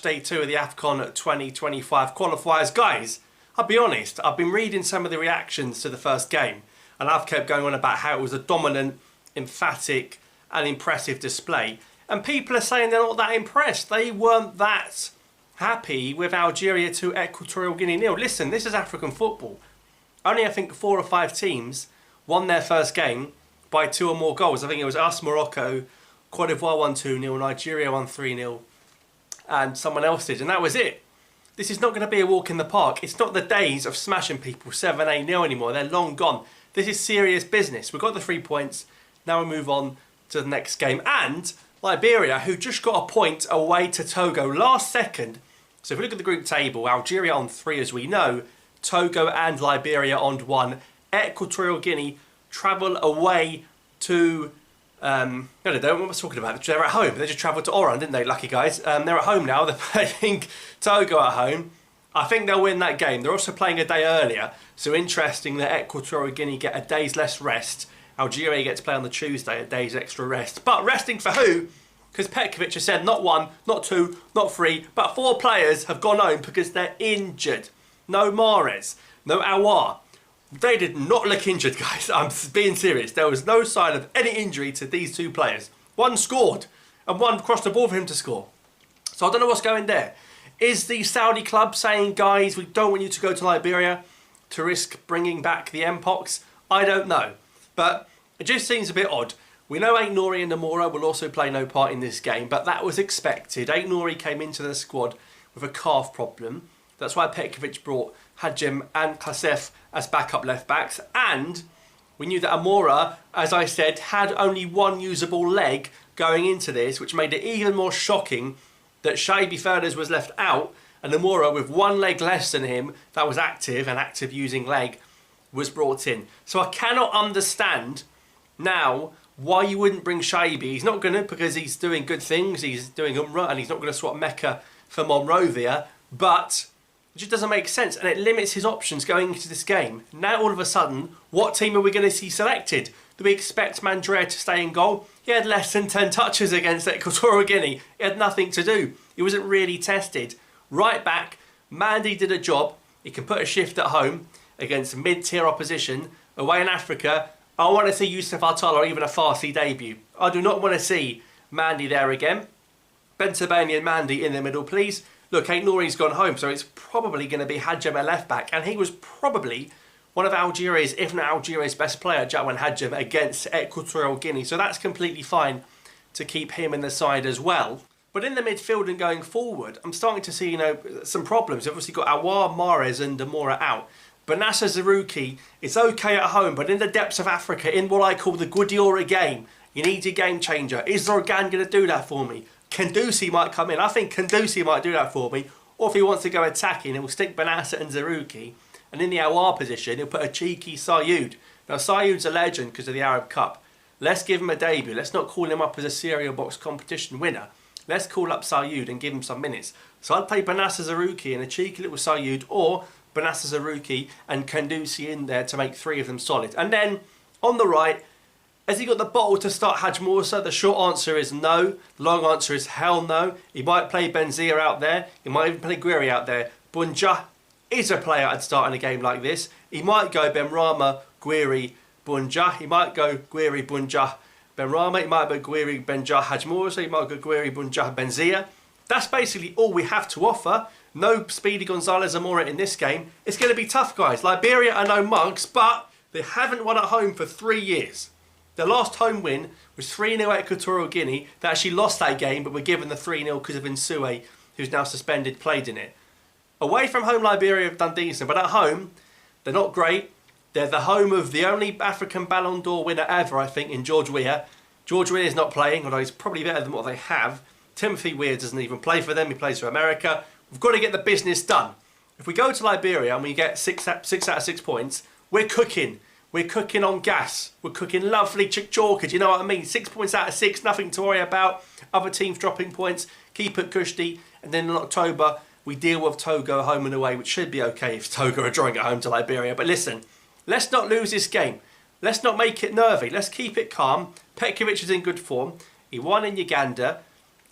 day 2 of the AFCON 2025 qualifiers. Guys, I'll be honest, I've been reading some of the reactions to the first game, and I've kept going on about how it was a dominant, emphatic and impressive display. And people are saying they're not that impressed. They weren't that happy with Algeria to Equatorial Guinea 0. Listen, this is African football. Only I think 4 or 5 teams won their first game by 2 or more goals. I think it was us, Morocco, Cote d'Ivoire won 2-0, Nigeria won 3-0, and someone else did, and that was it. This is not going to be a walk in the park. It's not the days of smashing people 7-8-0 anymore. They're long gone. This is serious business. We've got the 3 points. Now we move on to the next game. And Liberia, who just got a point away to Togo last second. So if we look at the group table, Algeria on 3 as we know, Togo and Liberia on 1. Equatorial Guinea travel away to... no, they don't. What was I talking about? They're at home. They just travelled to Oran, didn't they? Lucky guys. They're at home now. They're playing Togo at home. I think they'll win that game. They're also playing a day earlier. So interesting that Equatorial Guinea get a day's less rest. Algeria get to play on the Tuesday, a day's extra rest. But resting for who? Because Petkovic has said not 1, not 2, not 3, but 4 players have gone home because they're injured. No Mahrez, no Aouar. They did not look injured, guys. I'm being serious. There was no sign of any injury to these 2 players. One scored, and one crossed the ball for him to score. So I don't know what's going there. Is the Saudi club saying, guys, we don't want you to go to Liberia to risk bringing back the Mpox? I don't know. But it just seems a bit odd. We know Ait-Nouri and Amoura will also play no part in this game, but that was expected. Ait-Nouri came into the squad with a calf problem. That's why Petkovic brought Hadjem and Kasef as backup left backs, and we knew that Amoura, as I said, had only 1 usable leg going into this, which made it even more shocking that Shaibi Ferdez was left out and Amoura with 1 leg less than him that was active, an active using leg, was brought in. So I cannot understand now why you wouldn't bring Shaibi. He's not going to, because he's doing good things, he's doing Umrah, and he's not going to swap Mecca for Monrovia, but it just doesn't make sense, and it limits his options going into this game. Now all of a sudden, what team are we going to see selected? Do we expect Mahrez to stay in goal? He had less than 10 touches against Equatorial Guinea. He had nothing to do. He wasn't really tested. Right back, Mandy did a job. He can put a shift at home against mid-tier opposition. Away in Africa, I want to see Yusuf Attal or even a Farsi debut. I do not want to see Mandy there again. Bentabani and Mandy in the middle, please. Look, Ait-Nouri's gone home, so it's probably going to be Hadjem at left back, and he was probably one of Algeria's, if not Algeria's best player, Jatwan Hadjem, against Equatorial Guinea. So that's completely fine to keep him in the side as well. But in the midfield and going forward, I'm starting to see, some problems. You've obviously got Aouar, Mahrez and Amoura out. Banassa Zarouki is okay at home, but in the depths of Africa, in what I call the Guardiola game, you need your game changer. Is Zorgan going to do that for me? Kandusi might come in. I think Kandusi might do that for me. Or if he wants to go attacking, he'll stick Banassa and Zarouki. And in the Aouar position, he'll put a cheeky Sayoud. Now, Sayoud's a legend because of the Arab Cup. Let's give him a debut. Let's not call him up as a cereal box competition winner. Let's call up Sayoud and give him some minutes. So I'd play Banassa Zarouki and a cheeky little Sayoud, or Banassa Zarouki and Kandusi in there to make 3 of them solid. And then, on the right, has he got the bottle to start Haj Moussa? The short answer is no. The long answer is hell no. He might play Benzia out there. He might even play Guiri out there. Bunja is a player I'd start in a game like this. He might go Benrahma, Guiri, Bunja. He might go Guiri, Bunja, Benrahma. He might go Guiri, Benja, Haj Moussa. He might go Guiri, Bunja, Benzia. That's basically all we have to offer. No Speedy Gonzalez Amoura in this game. It's going to be tough, guys. Liberia are no mugs, but they haven't won at home for 3 years. Their last home win was 3-0 at Equatorial Guinea. They actually lost that game, but were given the 3-0 because of Nsue, who's now suspended, played in it. Away from home, Liberia have done decent, but at home, they're not great. They're the home of the only African Ballon d'Or winner ever, I think, in George Weah. George Weah is not playing, although he's probably better than what they have. Timothy Weah doesn't even play for them. He plays for America. We've got to get the business done. If we go to Liberia and we get 6 out of 6 points, we're cooking. We're cooking on gas. We're cooking lovely chick-chalker. Do you know what I mean? 6 points out of 6, nothing to worry about. Other teams dropping points. Keep it cushy. And then in October, we deal with Togo home and away, which should be okay if Togo are drawing at home to Liberia. But listen, let's not lose this game. Let's not make it nervy. Let's keep it calm. Petkovic is in good form. He won in Uganda.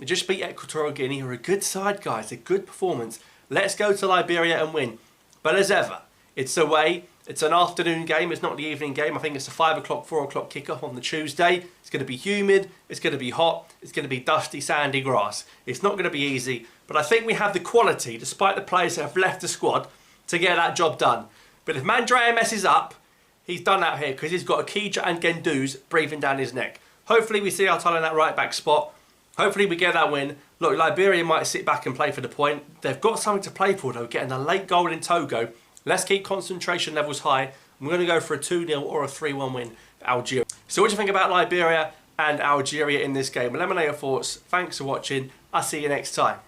They just beat Equatorial Guinea, who are a good side, guys. A good performance. Let's go to Liberia and win. But as ever, it's away. It's an afternoon game. It's not the evening game. I think it's a 5 o'clock, 4 o'clock kickoff on the Tuesday. It's going to be humid. It's going to be hot. It's going to be dusty, sandy grass. It's not going to be easy. But I think we have the quality, despite the players that have left the squad, to get that job done. But if Mandrea messes up, he's done out here because he's got Akija and Gendouzi breathing down his neck. Hopefully we see our in that right back spot. Hopefully we get that win. Look, Liberia might sit back and play for the point. They've got something to play for though, getting a late goal in Togo. Let's keep concentration levels high. I'm going to go for a 2-0 or a 3-1 win for Algeria. So what do you think about Liberia and Algeria in this game? Well, let me know your thoughts. Thanks for watching. I'll see you next time.